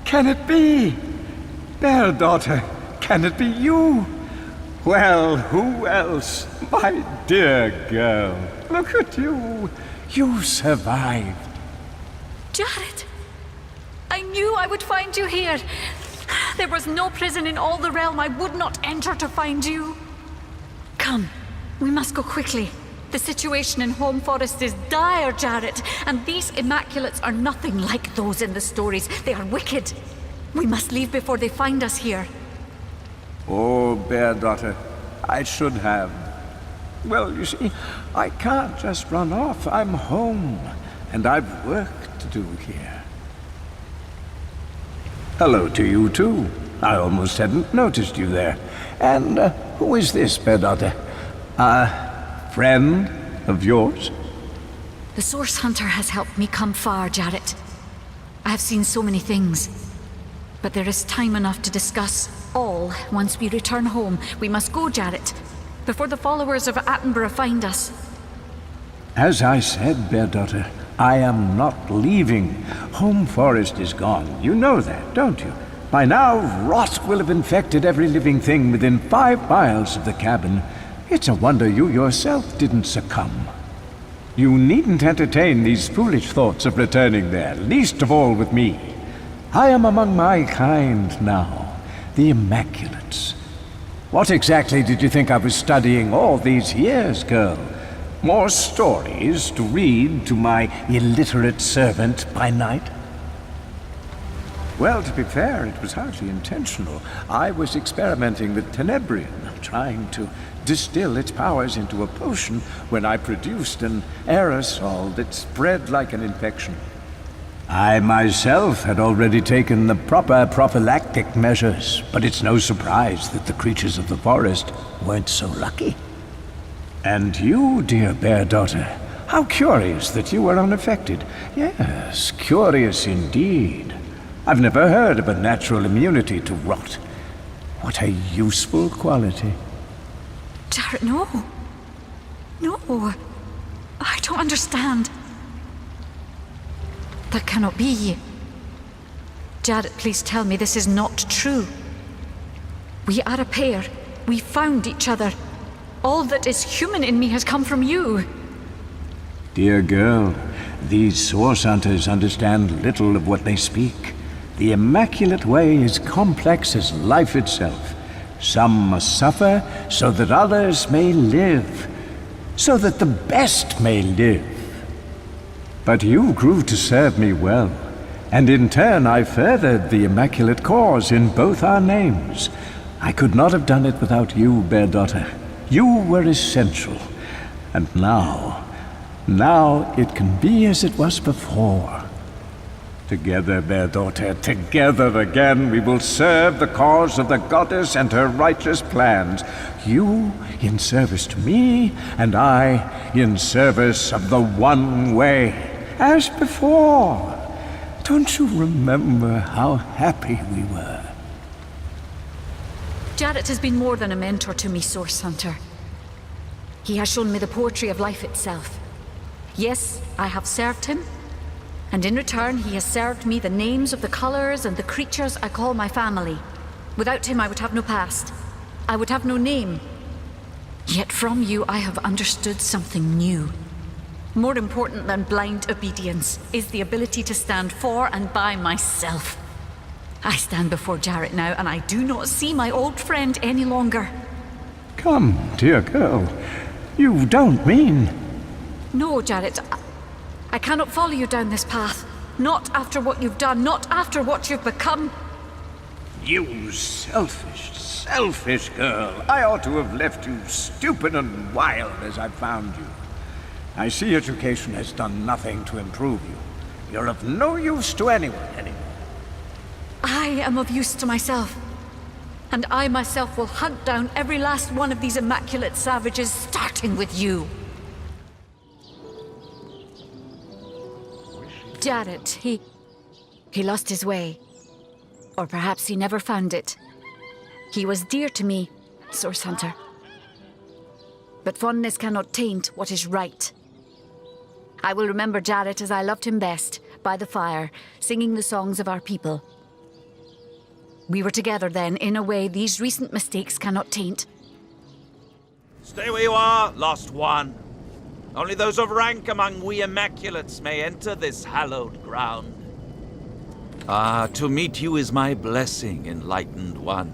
Can it be? Bear daughter, can it be you? Well, who else? My dear girl, look at you. You survived. Jared! I knew I would find you here. There was no prison in all the realm I would not enter to find you. Come, we must go quickly. The situation in Home Forest is dire, Jared, and these Immaculates are nothing like those in the stories. They are wicked. We must leave before they find us here. Oh, Bear daughter, I should have. Well, you see, I can't just run off. I'm home, and I've work to do here. Hello to you, too. I almost hadn't noticed you there. And who is this, Bear daughter? Friend of yours? The Source Hunter has helped me come far, Jared. I have seen so many things. But there is time enough to discuss all once we return home. We must go, Jared, before the followers of Attenborough find us. As I said, Bear daughter, I am not leaving. Home Forest is gone. You know that, don't you? By now, rot will have infected every living thing within 5 miles of the cabin. It's a wonder you yourself didn't succumb. You needn't entertain these foolish thoughts of returning there, least of all with me. I am among my kind now, the Immaculates. What exactly did you think I was studying all these years, girl? More stories to read to my illiterate servant by night? Well, to be fair, it was hardly intentional. I was experimenting with Tenebrium, trying to distill its powers into a potion when I produced an aerosol that spread like an infection. I myself had already taken the proper prophylactic measures, but it's no surprise that the creatures of the forest weren't so lucky. And you, dear Bear daughter, how curious that you were unaffected. Yes, curious indeed. I've never heard of a natural immunity to rot. What a useful quality. Jared, no. No. I don't understand. That cannot be. Jared, please tell me this is not true. We are a pair. We found each other. All that is human in me has come from you. Dear girl, these Source Hunters understand little of what they speak. The Immaculate Way is complex as life itself. Some must suffer so that others may live, so that the best may live. But you grew to serve me well, and in turn I furthered the Immaculate cause in both our names. I could not have done it without you, Bear daughter. You were essential, and now it can be as it was before. Together, Bear daughter, together again, we will serve the cause of the goddess and her righteous plans. You in service to me, and I in service of the One Way, as before. Don't you remember how happy we were? Jared has been more than a mentor to me, Source Hunter. He has shown me the poetry of life itself. Yes, I have served him, and in return he has served me the names of the colors and the creatures I call my family. Without him I would have no past. I would have no name. Yet from you I have understood something new. More important than blind obedience is the ability to stand for and by myself. I stand before Jared now, and I do not see my old friend any longer. Come, dear girl. You don't mean... No, Jared. I cannot follow you down this path. Not after what you've done, not after what you've become. You selfish girl. I ought to have left you stupid and wild as I found you. I see education has done nothing to improve you. You're of no use to anyone anymore. I am of use to myself. And I myself will hunt down every last one of these immaculate savages, starting with you. Jared, he lost his way. Or perhaps he never found it. He was dear to me, Source Hunter. But fondness cannot taint what is right. I will remember Jared as I loved him best, by the fire, singing the songs of our people. We were together then, in a way these recent mistakes cannot taint. Stay where you are, Lost One. Only those of rank among we Immaculates may enter this hallowed ground. Ah, to meet you is my blessing, Enlightened One.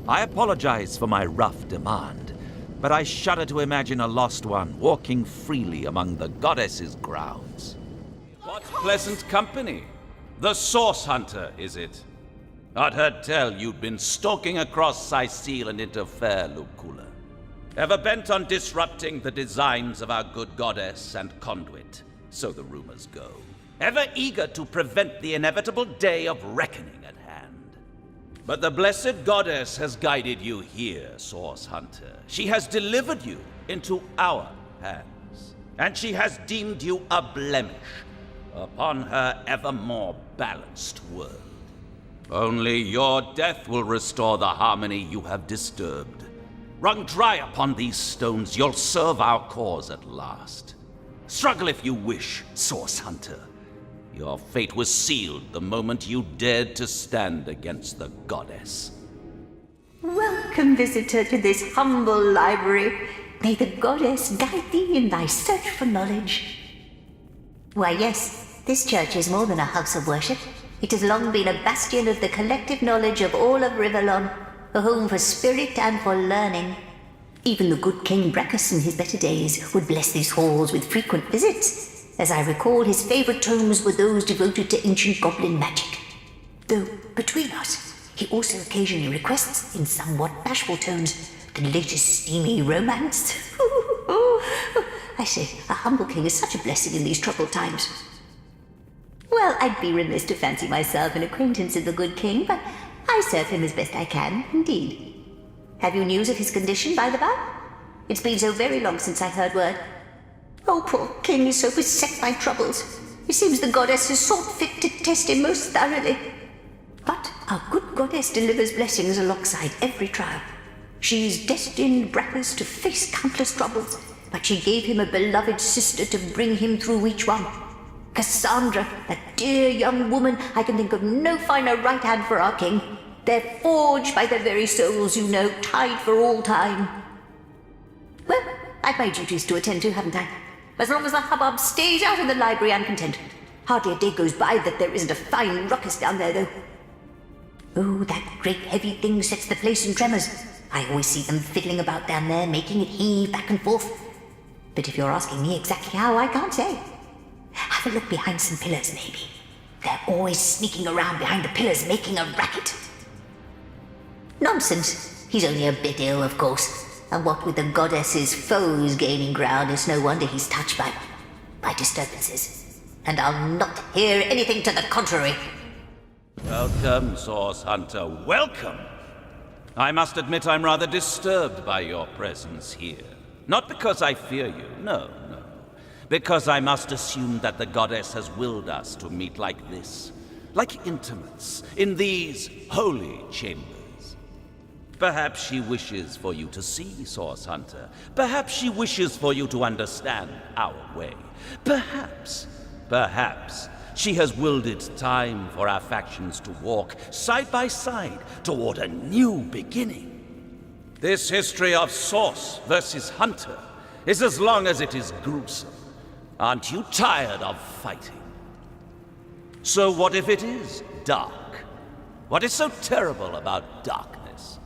I apologize for my rough demand, but I shudder to imagine a Lost One walking freely among the Goddess's grounds. What pleasant company! The Source Hunter, is it? I'd heard tell you'd been stalking across Sicil and into fair Lucula. Ever bent on disrupting the designs of our good goddess and conduit, so the rumors go. Ever eager to prevent the inevitable day of reckoning at hand. But the blessed goddess has guided you here, Source Hunter. She has delivered you into our hands, and she has deemed you a blemish upon her ever more balanced world. Only your death will restore the harmony you have disturbed. Wrung dry upon these stones, you'll serve our cause at last. Struggle if you wish, Source Hunter. Your fate was sealed the moment you dared to stand against the goddess. Welcome, visitor, to this humble library. May the goddess guide thee in thy search for knowledge. Why, yes, this church is more than a house of worship. It has long been a bastion of the collective knowledge of all of Rivellon, a home for spirit and for learning. Even the good King Brachus in his better days would bless these halls with frequent visits. As I recall, his favorite tomes were those devoted to ancient goblin magic. Though, between us, he also occasionally requests, in somewhat bashful tones, the latest steamy romance. I say, a humble king is such a blessing in these troubled times. Well, I'd be remiss to fancy myself an acquaintance of the good king, but I serve him as best I can, indeed. Have you news of his condition, by the by? It's been so very long since I heard word. Oh, poor king is so beset by troubles. It seems the goddess has sought fit to test him most thoroughly. But our good goddess delivers blessings alongside every trial. She's destined Brachus to face countless troubles, but she gave him a beloved sister to bring him through each one. Cassandra, that dear young woman, I can think of no finer right hand for our king. They're forged by their very souls, you know, tied for all time. Well, I've my duties to attend to, haven't I? As long as the hubbub stays out of the library, I'm content. Hardly a day goes by that there isn't a fine ruckus down there, though. Oh, that great heavy thing sets the place in tremors. I always see them fiddling about down there, making it heave back and forth. But if you're asking me exactly how, I can't say. Have a look behind some pillars, maybe. They're always sneaking around behind the pillars, making a racket. Nonsense. He's only a bit ill, of course. And what with the goddess's foes gaining ground, it's no wonder he's touched by disturbances. And I'll not hear anything to the contrary. Welcome, Source Hunter, welcome! I must admit I'm rather disturbed by your presence here. Not because I fear you, no. Because I must assume that the goddess has willed us to meet like this. Like intimates, in these holy chambers. Perhaps she wishes for you to see, Source Hunter. Perhaps she wishes for you to understand our way. Perhaps she has willed it time for our factions to walk side by side toward a new beginning. This history of Source versus Hunter is as long as it is gruesome. Aren't you tired of fighting? So what if it is dark? What is so terrible about darkness?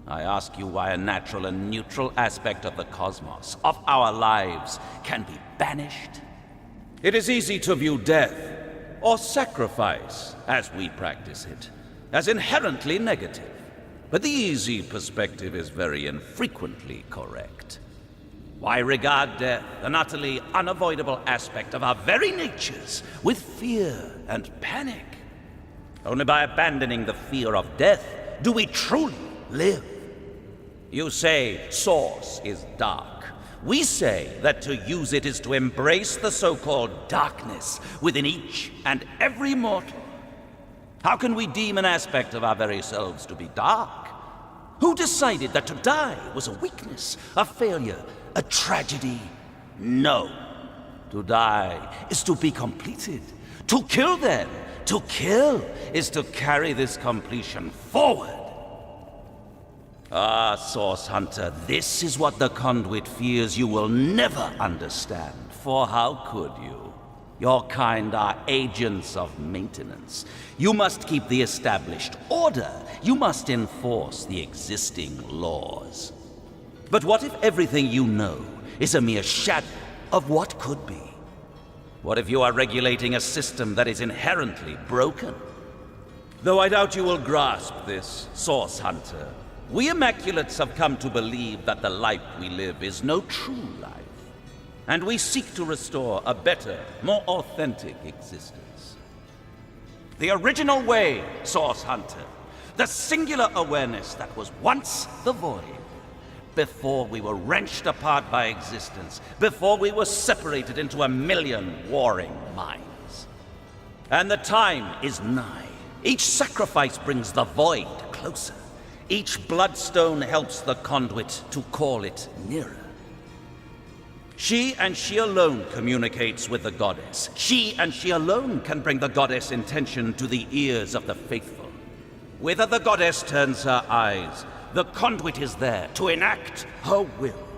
I ask you why a natural and neutral aspect of the cosmos, of our lives, can be banished. It is easy to view death, or sacrifice, as we practice it, as inherently negative. But the easy perspective is very infrequently correct. Why regard death, an utterly unavoidable aspect of our very natures, with fear and panic? Only by abandoning the fear of death do we truly live. You say Source is dark. We say that to use it is to embrace the so-called darkness within each and every mortal. How can we deem an aspect of our very selves to be dark? Who decided that to die was a weakness, a failure, a tragedy? No. To die is to be completed. To kill, then, To kill is to carry this completion forward. Ah, Source Hunter, this is what the Conduit fears you will never understand. For how could you? Your kind are agents of maintenance. You must keep the established order. You must enforce the existing laws. But what if everything you know is a mere shadow of what could be? What if you are regulating a system that is inherently broken? Though I doubt you will grasp this, Source Hunter, we Immaculates have come to believe that the life we live is no true life. And we seek to restore a better, more authentic existence. The original way, Source Hunter. The singular awareness that was once the void. Before we were wrenched apart by existence. Before we were separated into a million warring minds. And the time is nigh. Each sacrifice brings the void closer. Each bloodstone helps the Conduit to call it nearer. She and she alone communicates with the goddess. She and she alone can bring the goddess' intention to the ears of the faithful. Whither the goddess turns her eyes, the Conduit is there to enact her will.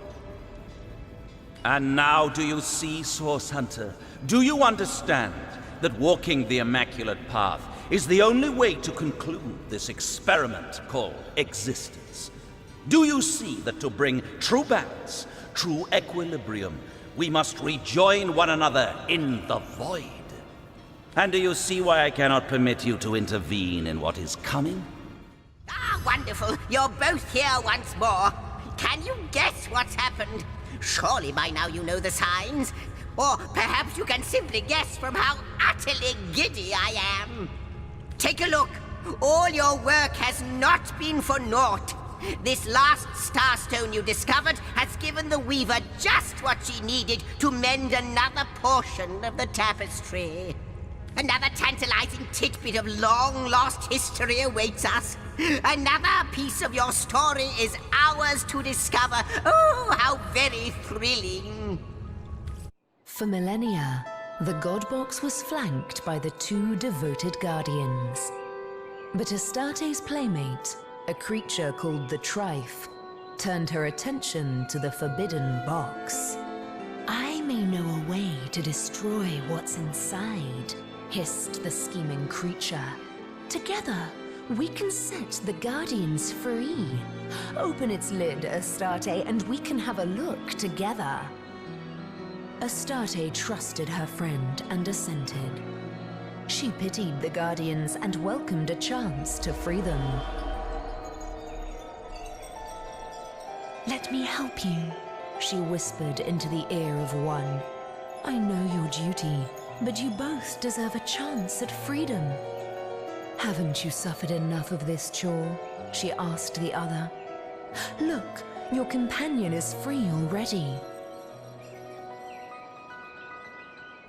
And now do you see, Source Hunter? Do you understand that walking the Immaculate Path is the only way to conclude this experiment called existence? Do you see that to bring true balance, true equilibrium, we must rejoin one another in the void? And do you see why I cannot permit you to intervene in what is coming? Ah, wonderful. You're both here once more. Can you guess what's happened? Surely by now you know the signs. Or perhaps you can simply guess from how utterly giddy I am. Take a look. All your work has not been for naught. This last starstone you discovered has given the Weaver just what she needed to mend another portion of the tapestry. Another tantalizing tidbit of long-lost history awaits us. Another piece of your story is ours to discover. Oh, how very thrilling. For millennia, the God Box was flanked by the two devoted guardians. But Astarte's playmate, a creature called the Trife, turned her attention to the forbidden box. I may know a way to destroy what's inside, hissed the scheming creature. Together, we can set the Guardians free. Open its lid, Astarte, and we can have a look together. Astarte trusted her friend and assented. She pitied the Guardians and welcomed a chance to free them. "Let me help you," she whispered into the ear of one. "I know your duty, but you both deserve a chance at freedom." "Haven't you suffered enough of this chore?" she asked the other. "Look, your companion is free already."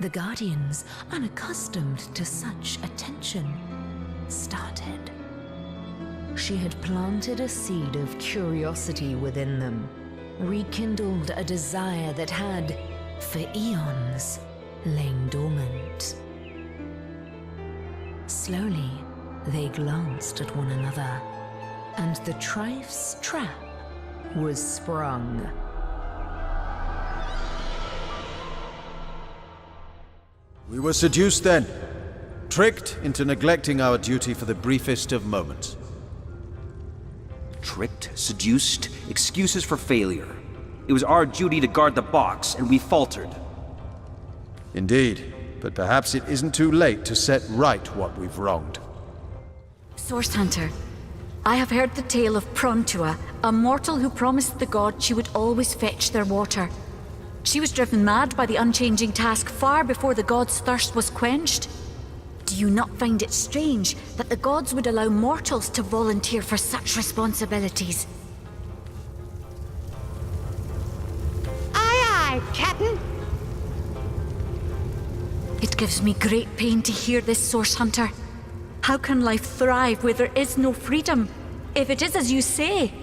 The Guardians, unaccustomed to such attention, started. She had planted a seed of curiosity within them, rekindled a desire that had, for eons, lain dormant. Slowly, they glanced at one another, and the Trife's trap was sprung. We were seduced then, tricked into neglecting our duty for the briefest of moments. Tricked, seduced, excuses for failure. It was our duty to guard the box, and we faltered. Indeed, but perhaps it isn't too late to set right what we've wronged. Source Hunter, I have heard the tale of Prontua, a mortal who promised the god she would always fetch their water. She was driven mad by the unchanging task far before the god's thirst was quenched. Do you not find it strange that the gods would allow mortals to volunteer for such responsibilities? Aye, aye, Captain. It gives me great pain to hear this, Source Hunter. How can life thrive where there is no freedom? If it is as you say,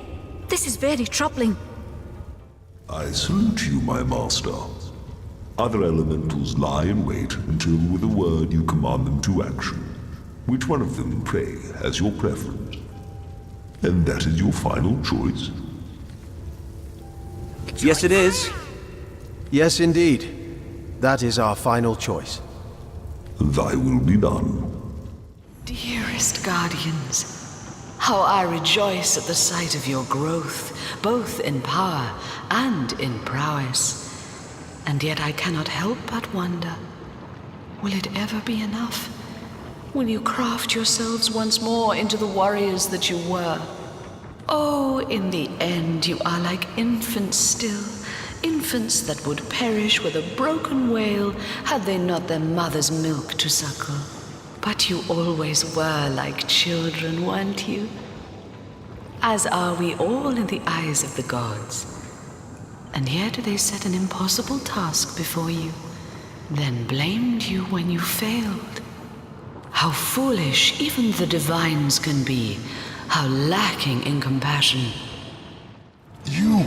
this is very troubling. I salute you, my master. Other elementals lie in wait until with a word you command them to action. Which one of them, pray, has your preference? And that is your final choice? Yes, it is. Yes, indeed. That is our final choice. Thy will be done. Dearest guardians, how I rejoice at the sight of your growth, both in power and in prowess. And yet I cannot help but wonder, will it ever be enough? Will you craft yourselves once more into the warriors that you were? Oh, in the end you are like infants still, infants that would perish with a broken wail had they not their mother's milk to suckle. But you always were like children, weren't you? As are we all in the eyes of the gods. And yet they set an impossible task before you, then blamed you when you failed. How foolish even the divines can be, how lacking in compassion. You!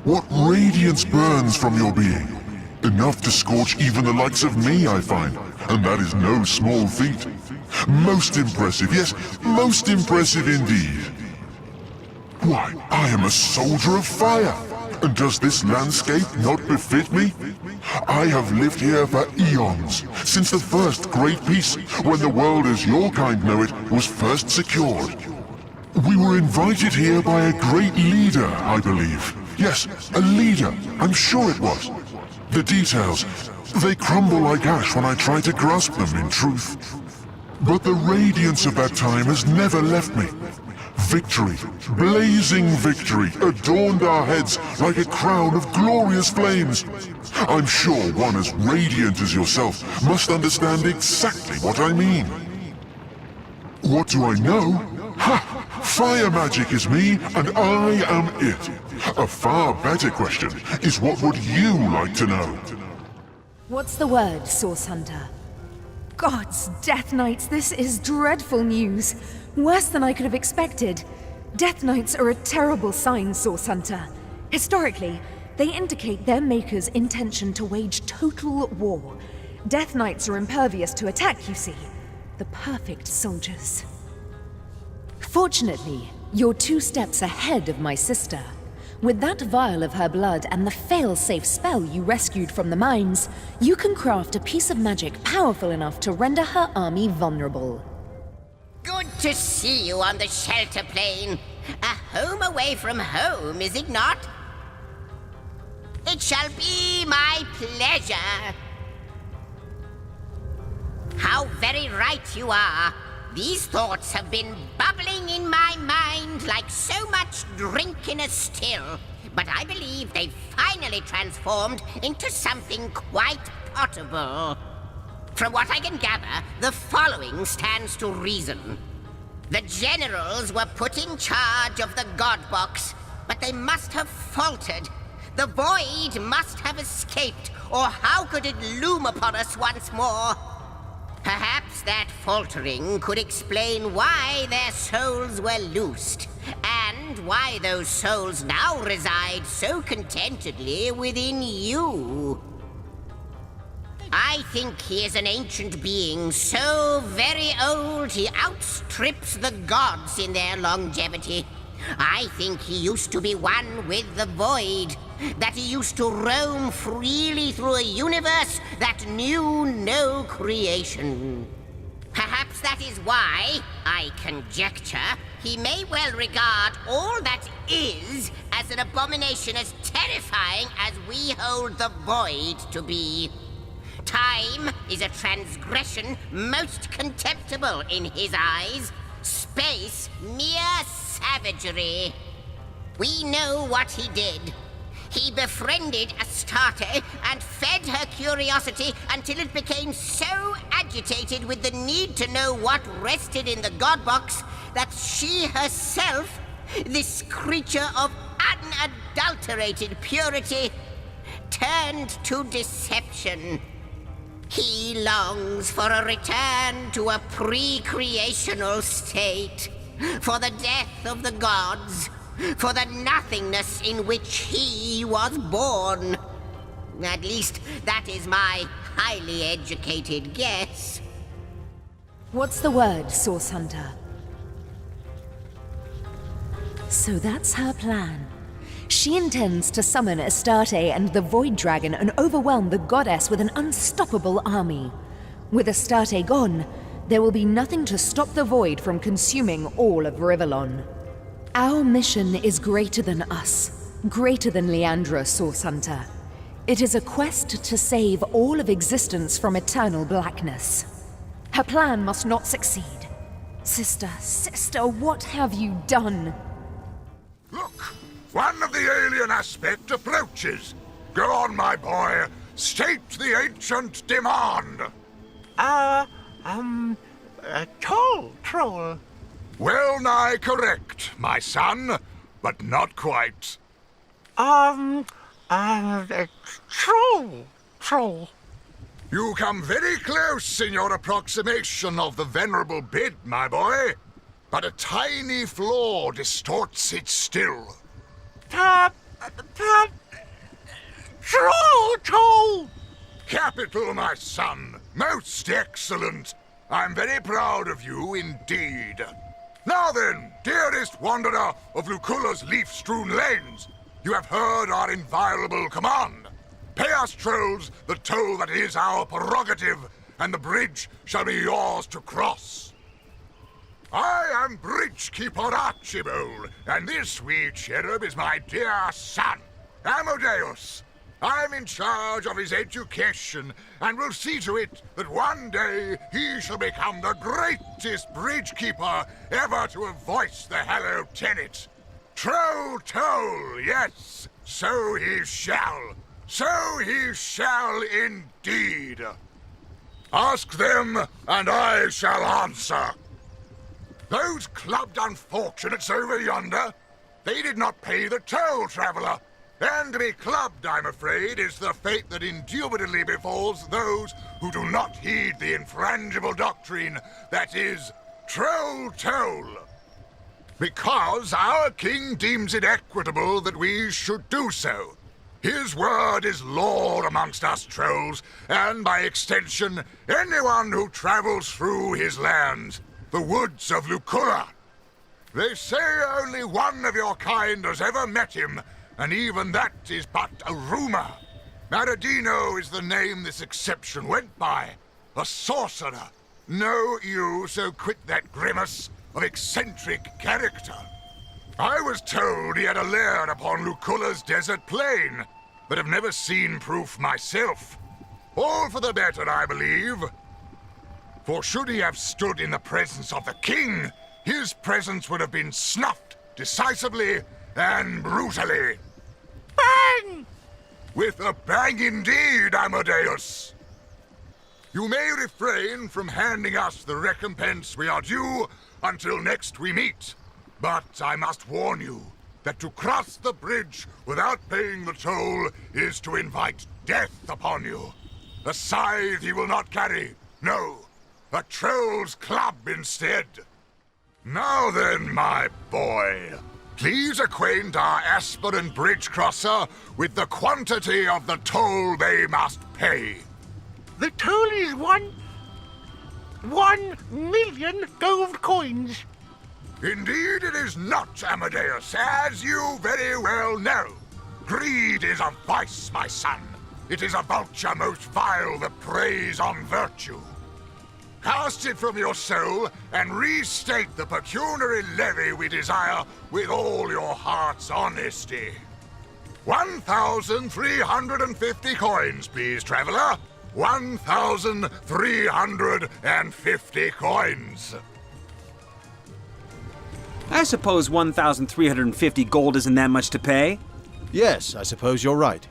What radiance burns from your being? Enough to scorch even the likes of me, I find. And that is no small feat. Most impressive, yes, most impressive indeed. Why, I am a soldier of fire. And does this landscape not befit me? I have lived here for eons, since the first great peace, when the world as your kind know it was first secured. We were invited here by a great leader, I believe. Yes, a leader, I'm sure it was. The details, they crumble like ash when I try to grasp them in truth. But the radiance of that time has never left me. Victory, blazing victory, adorned our heads like a crown of glorious flames. I'm sure one as radiant as yourself must understand exactly what I mean. What do I know? Ha! Fire magic is me, and I am it. A far better question is, what would you like to know? What's the word, Source Hunter? Gods, Death Knights, this is dreadful news. Worse than I could have expected. Death Knights are a terrible sign, Source Hunter. Historically, they indicate their maker's intention to wage total war. Death Knights are impervious to attack, you see. The perfect soldiers. Fortunately, you're 2 steps ahead of my sister. With that vial of her blood and the fail-safe spell you rescued from the mines, you can craft a piece of magic powerful enough to render her army vulnerable. Good to see you on the shelter plane. A home away from home, is it not? It shall be my pleasure. How very right you are. These thoughts have been bubbling in my mind like so much drink in a still, but I believe they've finally transformed into something quite potable. From what I can gather, the following stands to reason. The generals were put in charge of the God Box, but they must have faltered. The void must have escaped, or how could it loom upon us once more? Perhaps that faltering could explain why their souls were loosed, and why those souls now reside so contentedly within you. I think he is an ancient being so very old he outstrips the gods in their longevity. I think he used to be one with the void, that he used to roam freely through a universe that knew no creation. Perhaps that is why, I conjecture, he may well regard all that is as an abomination as terrifying as we hold the void to be. Time is a transgression most contemptible in his eyes. Space, mere savagery. We know what he did. He befriended Astarte and fed her curiosity until it became so agitated with the need to know what rested in the God Box that she herself, this creature of unadulterated purity, turned to deception. He longs for a return to a pre-creational state, for the death of the gods, for the nothingness in which he was born. At least, that is my highly educated guess. What's the word, Source Hunter? So that's her plan. She intends to summon Astarte and the Void Dragon and overwhelm the goddess with an unstoppable army. With Astarte gone, there will be nothing to stop the Void from consuming all of Rivellon. Our mission is greater than us, greater than Leandra, Source Hunter. It is a quest to save all of existence from eternal blackness. Her plan must not succeed. Sister, what have you done? Look! One of the alien aspect approaches. Go on, my boy. State the ancient demand. Troll. Well nigh correct, my son, but not quite. Troll. You come very close in your approximation of the venerable bid, my boy. But a tiny flaw distorts it still. Troll! Capital, my son. Most excellent. I'm very proud of you indeed. Now then, dearest wanderer of Lucula's leaf-strewn lanes, you have heard our inviolable command. Pay us, trolls, the toll that is our prerogative, and the bridge shall be yours to cross. I am Bridgekeeper Archibald, and this wee cherub is my dear son, Amadeus. I'm in charge of his education, and will see to it that one day he shall become the greatest bridgekeeper ever to have voiced the hallowed tenet. Troll toll, yes, so he shall. So he shall indeed. Ask them, and I shall answer. Those clubbed unfortunates over yonder, they did not pay the toll, traveler. And to be clubbed, I'm afraid, is the fate that indubitably befalls those who do not heed the infrangible doctrine that is troll toll. Because our king deems it equitable that we should do so. His word is law amongst us trolls, and by extension, anyone who travels through his lands, the woods of Lucula. They say only one of your kind has ever met him, and even that is but a rumor. Maradino is the name this exception went by. A sorcerer. Know you, so quit that grimace of eccentric character. I was told he had a lair upon Lucula's desert plain, but have never seen proof myself. All for the better, I believe. For should he have stood in the presence of the king, his presence would have been snuffed decisively and brutally. Bang! With a bang indeed, Amadeus. You may refrain from handing us the recompense we are due until next we meet. But I must warn you that to cross the bridge without paying the toll is to invite death upon you. A scythe he will not carry. No, a troll's club instead. Now then, my boy, please acquaint our aspirant bridge crosser with the quantity of the toll they must pay. The toll is 1,000,000 gold coins. Indeed it is not, Amadeus, as you very well know. Greed is a vice, my son. It is a vulture most vile that preys on virtue. Cast it from your soul and restate the pecuniary levy we desire with all your heart's honesty. 1,350 coins, please, traveler. 1,350 coins. I suppose 1,350 gold isn't that much to pay? Yes, I suppose you're right.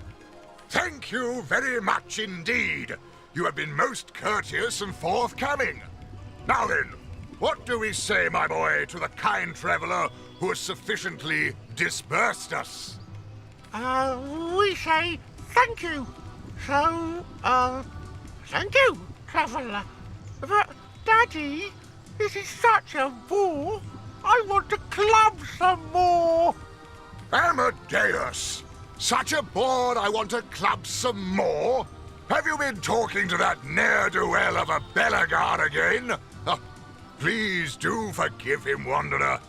Thank you very much indeed. You have been most courteous and forthcoming. Now then, what do we say, my boy, to the kind traveler who has sufficiently disbursed us? We say thank you. So, thank you, traveler. But, Daddy, this is such a bore. I want to club some more. Amadeus! Such a bore I want to club some more? Have you been talking to that ne'er-do-well of a Belagard again? Please do forgive him, Wanderer.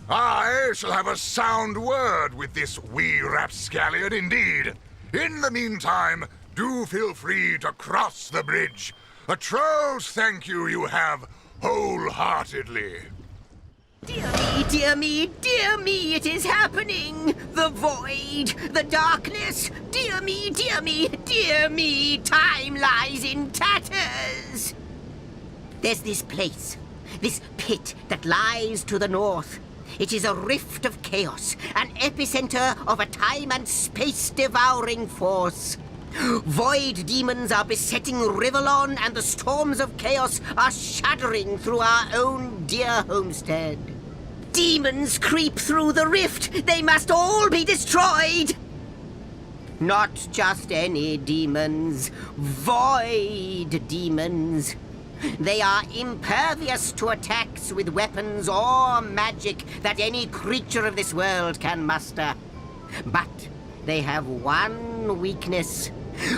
I shall have a sound word with this wee rapscallion indeed. In the meantime, do feel free to cross the bridge. A troth thank you have wholeheartedly. Dear me, it is happening! The void, the darkness, dear me, time lies in tatters! There's this place, this pit that lies to the north. It is a rift of chaos, an epicenter of a time and space-devouring force. Void demons are besetting Rivellon, and the storms of chaos are shuddering through our own dear homestead. Demons creep through the rift. They must all be destroyed. Not just any demons. Void demons. They are impervious to attacks with weapons or magic that any creature of this world can muster. But they have one weakness.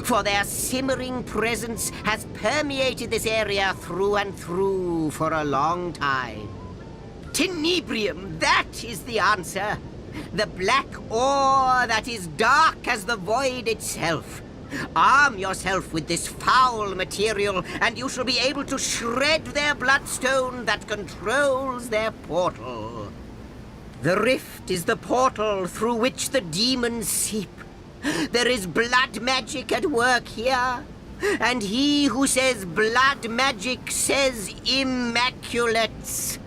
For their simmering presence has permeated this area through and through for a long time. Tenebrium, that is the answer. The black ore that is dark as the void itself. Arm yourself with this foul material, and you shall be able to shred their bloodstone that controls their portal. The rift is the portal through which the demons seep. There is blood magic at work here, and he who says blood magic says immaculates.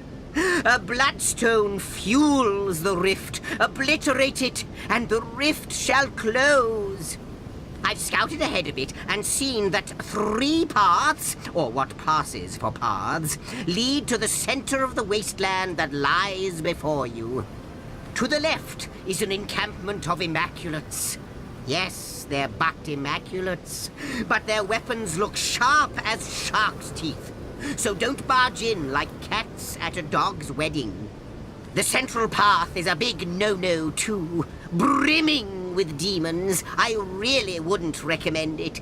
A bloodstone fuels the rift. Obliterate it, and the rift shall close. I've scouted ahead a bit and seen that 3 paths, or what passes for paths, lead to the center of the wasteland that lies before you. To the left is an encampment of immaculates. Yes, they're but immaculates, but their weapons look sharp as shark's teeth. So don't barge in like cats at a dog's wedding. The central path is a big no-no too, brimming with demons. I really wouldn't recommend it.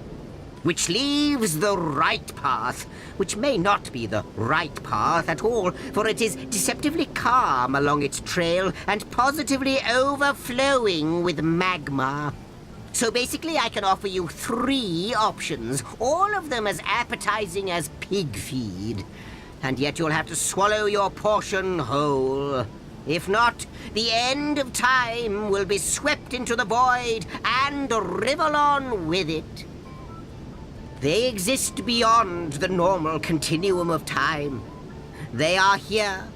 Which leaves the right path, which may not be the right path at all, for it is deceptively calm along its trail and positively overflowing with magma. So basically I can offer you 3 options, all of them as appetizing as pig feed. And yet you'll have to swallow your portion whole. If not, the end of time will be swept into the void, and Rivellon with it. They exist beyond the normal continuum of time. They are here,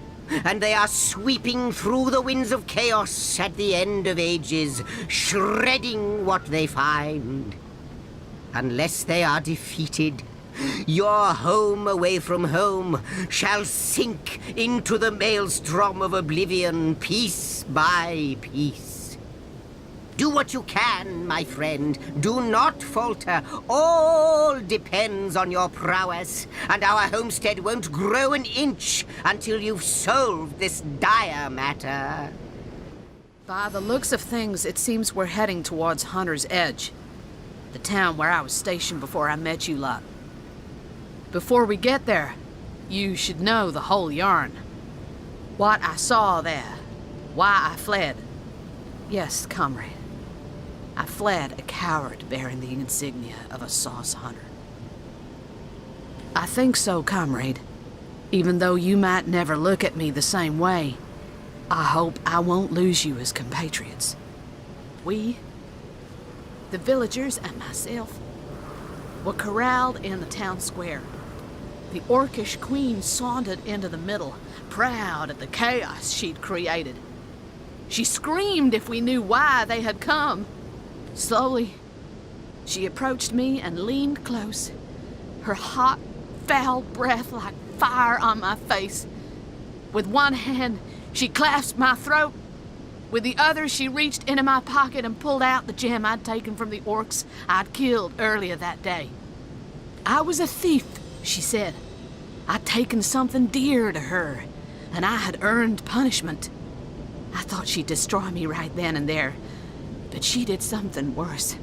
and they are sweeping through the winds of chaos at the end of ages, shredding what they find. Unless they are defeated, your home away from home shall sink into the maelstrom of oblivion piece by piece. Do what you can, my friend. Do not falter. All depends on your prowess, and our homestead won't grow an inch until you've solved this dire matter. By the looks of things, it seems we're heading towards Hunter's Edge, the town where I was stationed before I met you lot. Before we get there, you should know the whole yarn. What I saw there, why I fled. Yes, comrade. I fled a coward bearing the insignia of a sauce hunter. I think so, comrade. Even though you might never look at me the same way, I hope I won't lose you as compatriots. We, the villagers and myself, were corralled in the town square. The orcish queen sauntered into the middle, proud of the chaos she'd created. She screamed if we knew why they had come. Slowly, she approached me and leaned close, her hot, foul breath like fire on my face. With one hand, she clasped my throat. With the other, she reached into my pocket and pulled out the gem I'd taken from the orcs I'd killed earlier that day. I was a thief, she said. I'd taken something dear to her, and I had earned punishment. I thought she'd destroy me right then and there, but she did something worse.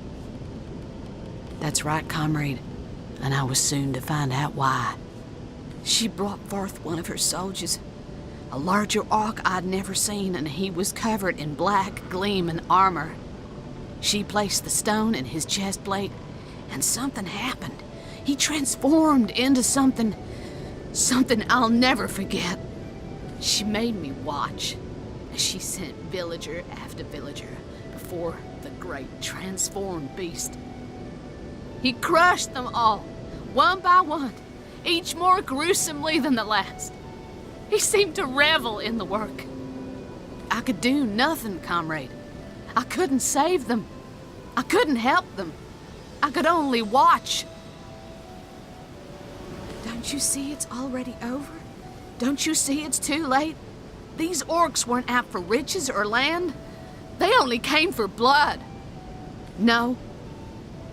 That's right, comrade, and I was soon to find out why. She brought forth one of her soldiers, a larger orc I'd never seen, and he was covered in black, gleaming armor. She placed the stone in his chest plate, and something happened. He transformed into something I'll never forget. She made me watch as she sent villager after villager before the great transformed beast. He crushed them all, one by one, each more gruesomely than the last. He seemed to revel in the work. I could do nothing, comrade. I couldn't save them. I couldn't help them. I could only watch. Don't you see it's already over? Don't you see it's too late? These orcs weren't out for riches or land. They only came for blood. No.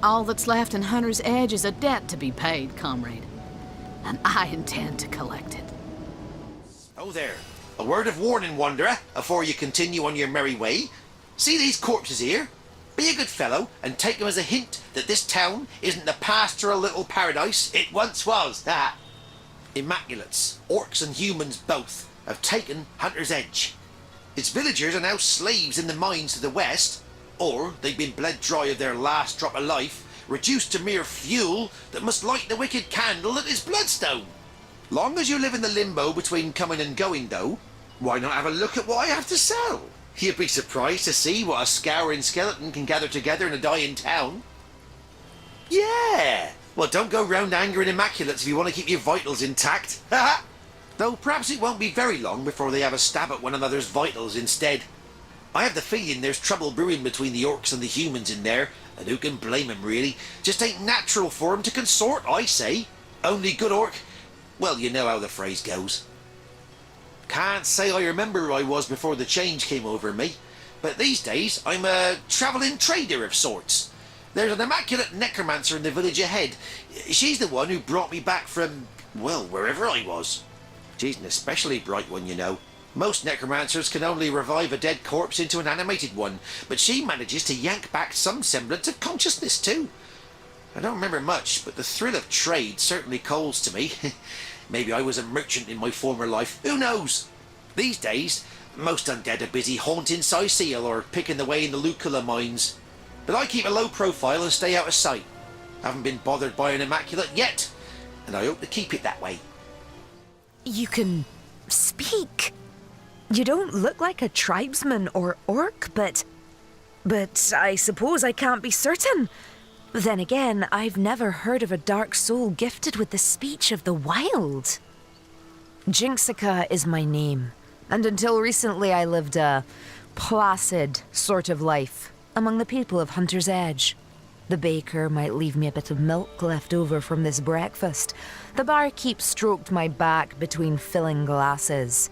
All that's left in Hunter's Edge is a debt to be paid, comrade. And I intend to collect it. Oh there. A word of warning, wanderer, afore you continue on your merry way. See these corpses here? Be a good fellow and take them as a hint that this town isn't the pastoral little paradise it once was. Ah. Immaculates, orcs and humans both, have taken Hunter's Edge. Its villagers are now slaves in the mines to the west, or they've been bled dry of their last drop of life, reduced to mere fuel that must light the wicked candle that is Bloodstone. Long as you live in the limbo between coming and going, though, why not have a look at what I have to sell? You'd be surprised to see what a scouring skeleton can gather together in a dying town. Yeah! Well, don't go round angering Immaculates if you want to keep your vitals intact. Though perhaps it won't be very long before they have a stab at one another's vitals instead. I have the feeling there's trouble brewing between the orcs and the humans in there, and who can blame 'em really? Just ain't natural for 'em to consort, I say. Only good orc... Well, you know how the phrase goes. Can't say I remember who I was before the change came over me, but these days I'm a travelling trader of sorts. There's an immaculate necromancer in the village ahead. She's the one who brought me back from, well, wherever I was. She's an especially bright one, you know. Most necromancers can only revive a dead corpse into an animated one, but she manages to yank back some semblance of consciousness too. I don't remember much, but the thrill of trade certainly calls to me. Maybe I was a merchant in my former life, who knows? These days, most undead are busy haunting Syceal or picking the way in the Lucula mines. But I keep a low profile and stay out of sight. Haven't been bothered by an immaculate yet, and I hope to keep it that way. You can speak. You don't look like a tribesman or orc, but I suppose I can't be certain. Then again, I've never heard of a dark soul gifted with the speech of the wild. Jinxica is my name, and until recently I lived a placid sort of life among the people of Hunter's Edge. The baker might leave me a bit of milk left over from this breakfast. The barkeep stroked my back between filling glasses.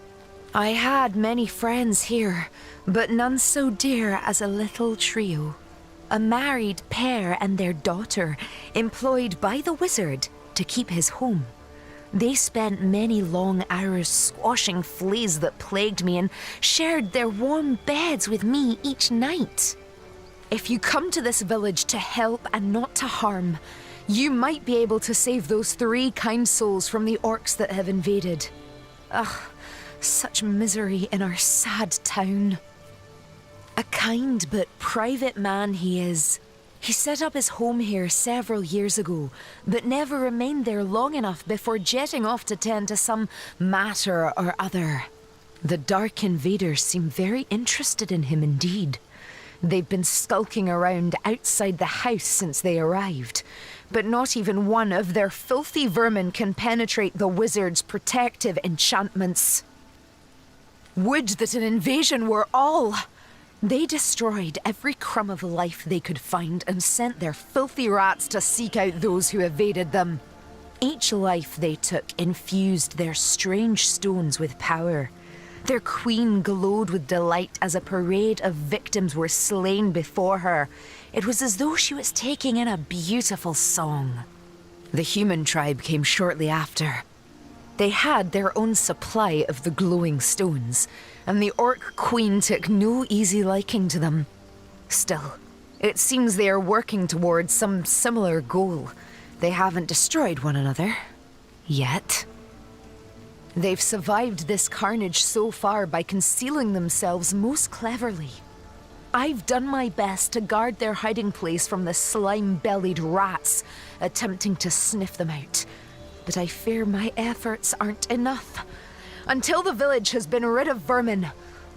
I had many friends here, but none so dear as a little trio. A married pair and their daughter, employed by the wizard to keep his home. They spent many long hours squashing fleas that plagued me and shared their warm beds with me each night. If you come to this village to help and not to harm, you might be able to save those 3 kind souls from the orcs that have invaded. Ugh, such misery in our sad town. A kind but private man he is. He set up his home here several years ago, but never remained there long enough before jetting off to tend to some matter or other. The dark invaders seem very interested in him indeed. They've been skulking around outside the house since they arrived, but not even one of their filthy vermin can penetrate the wizard's protective enchantments. Would that an invasion were all! They destroyed every crumb of life they could find and sent their filthy rats to seek out those who evaded them. Each life they took infused their strange stones with power. Their queen glowed with delight as a parade of victims were slain before her. It was as though she was taking in a beautiful song. The human tribe came shortly after. They had their own supply of the glowing stones, and the orc queen took no easy liking to them. Still, it seems they are working towards some similar goal. They haven't destroyed one another. Yet. They've survived this carnage so far by concealing themselves most cleverly. I've done my best to guard their hiding place from the slime-bellied rats attempting to sniff them out. But I fear my efforts aren't enough. Until the village has been rid of vermin,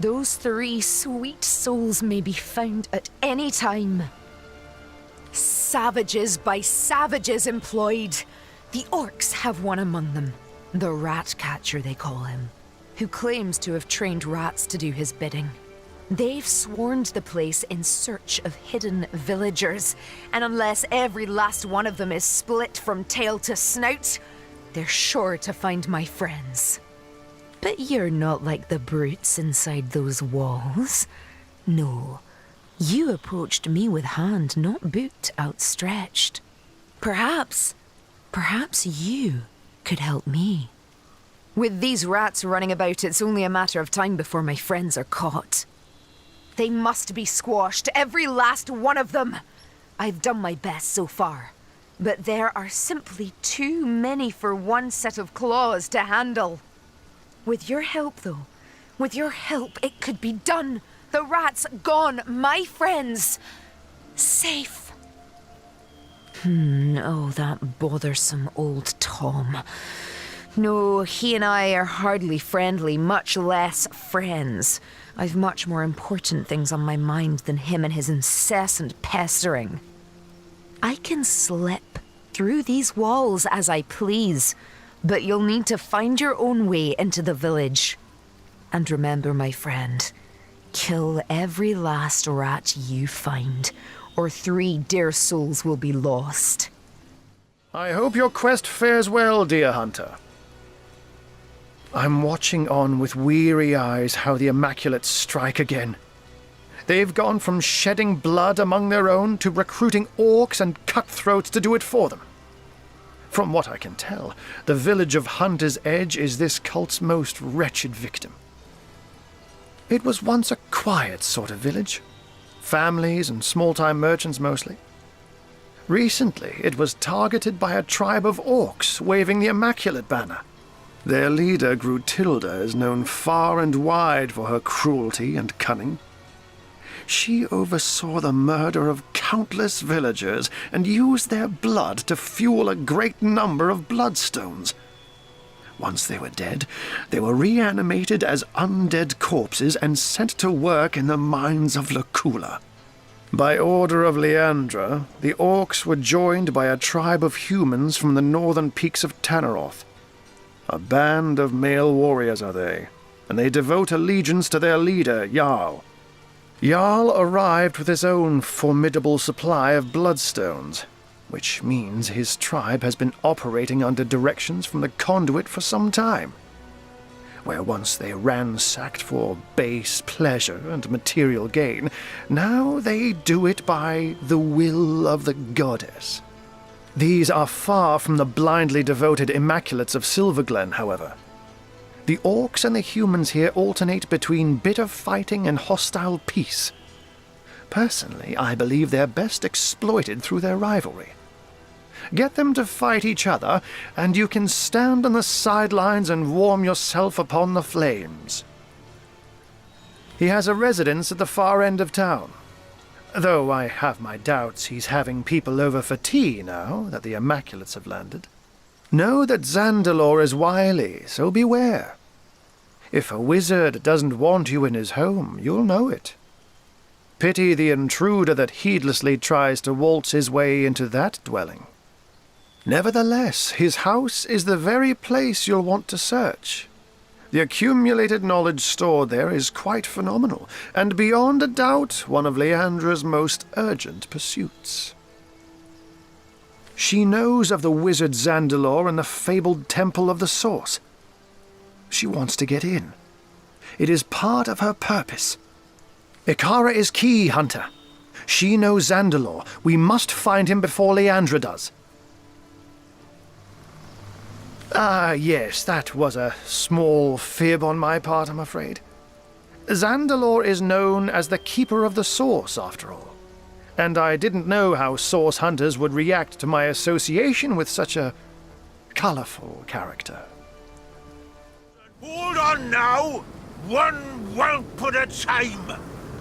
those 3 sweet souls may be found at any time. Savages by savages employed. The orcs have one among them, the rat catcher they call him, who claims to have trained rats to do his bidding. They've swarmed the place in search of hidden villagers, and unless every last one of them is split from tail to snout, they're sure to find my friends. But you're not like the brutes inside those walls. No, you approached me with hand, not boot, outstretched. Perhaps you could help me. With these rats running about, it's only a matter of time before my friends are caught. They must be squashed, every last one of them. I've done my best so far, but there are simply too many for one set of claws to handle. With your help, though, with your help, it could be done. The rats gone, my friends safe. Oh, that bothersome old Tom. No, he and I are hardly friendly, much less friends. I've much more important things on my mind than him and his incessant pestering. I can slip through these walls as I please, but you'll need to find your own way into the village. And remember, my friend, kill every last rat you find, or 3 dear souls will be lost. I hope your quest fares well, dear hunter. I'm watching on with weary eyes how the Immaculates strike again. They've gone from shedding blood among their own to recruiting orcs and cutthroats to do it for them. From what I can tell, the village of Hunter's Edge is this cult's most wretched victim. It was once a quiet sort of village. Families and small-time merchants mostly. Recently, it was targeted by a tribe of orcs waving the Immaculate banner. Their leader, Grutilda, is known far and wide for her cruelty and cunning. She oversaw the murder of countless villagers and used their blood to fuel a great number of bloodstones. Once they were dead, they were reanimated as undead corpses and sent to work in the mines of Lacula. By order of Leandra, the orcs were joined by a tribe of humans from the northern peaks of Tanneroth. A band of male warriors are they, and they devote allegiance to their leader, Jarl. Jarl arrived with his own formidable supply of bloodstones, which means his tribe has been operating under directions from the conduit for some time. Where once they ransacked for base pleasure and material gain, now they do it by the will of the goddess. These are far from the blindly devoted Immaculates of Silverglen, however. The orcs and the humans here alternate between bitter fighting and hostile peace. Personally, I believe they're best exploited through their rivalry. Get them to fight each other, and you can stand on the sidelines and warm yourself upon the flames. He has a residence at the far end of town. Though I have my doubts he's having people over for tea now that the Immaculates have landed. Know that Zandalor is wily, so beware. If a wizard doesn't want you in his home, you'll know it. Pity the intruder that heedlessly tries to waltz his way into that dwelling. Nevertheless, his house is the very place you'll want to search. The accumulated knowledge stored there is quite phenomenal, and beyond a doubt one of Leandra's most urgent pursuits. She knows of the wizard Zandalor and the fabled Temple of the Source. She wants to get in. It is part of her purpose. Ikara is key, Hunter. She knows Zandalor. We must find him before Leandra does. Yes, that was a small fib on my part, I'm afraid. Zandalor is known as the Keeper of the Source, after all. And I didn't know how Source Hunters would react to my association with such a colorful character. Hold on now! One whelp at a time!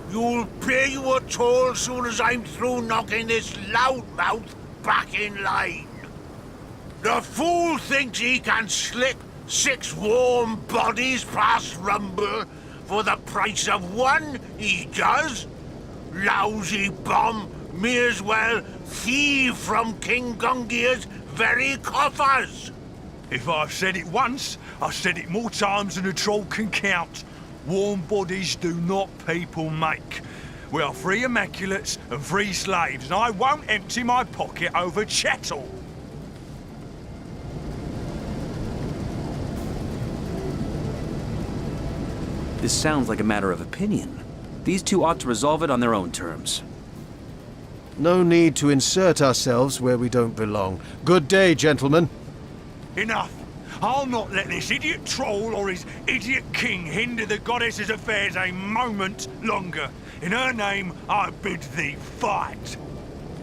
You'll pay your toll soon as I'm through knocking this loudmouth back in line. The fool thinks he can slip 6 warm bodies past Rumble for the price of 1, he does. Lousy bomb may as well thieve from King Gungia's very coffers. If I've said it once, I've said it more times than a troll can count. Warm bodies do not people make. We are free Immaculates and free slaves, and I won't empty my pocket over chattel. This sounds like a matter of opinion. These two ought to resolve it on their own terms. No need to insert ourselves where we don't belong. Good day, gentlemen. Enough. I'll not let this idiot troll or his idiot king hinder the goddess's affairs a moment longer. In her name, I bid thee fight.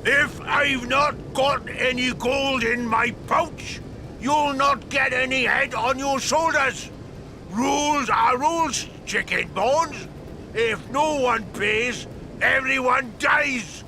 If I've not got any gold in my pouch, you'll not get any head on your shoulders. Rules are rules, chicken bones. If no one pays, everyone dies.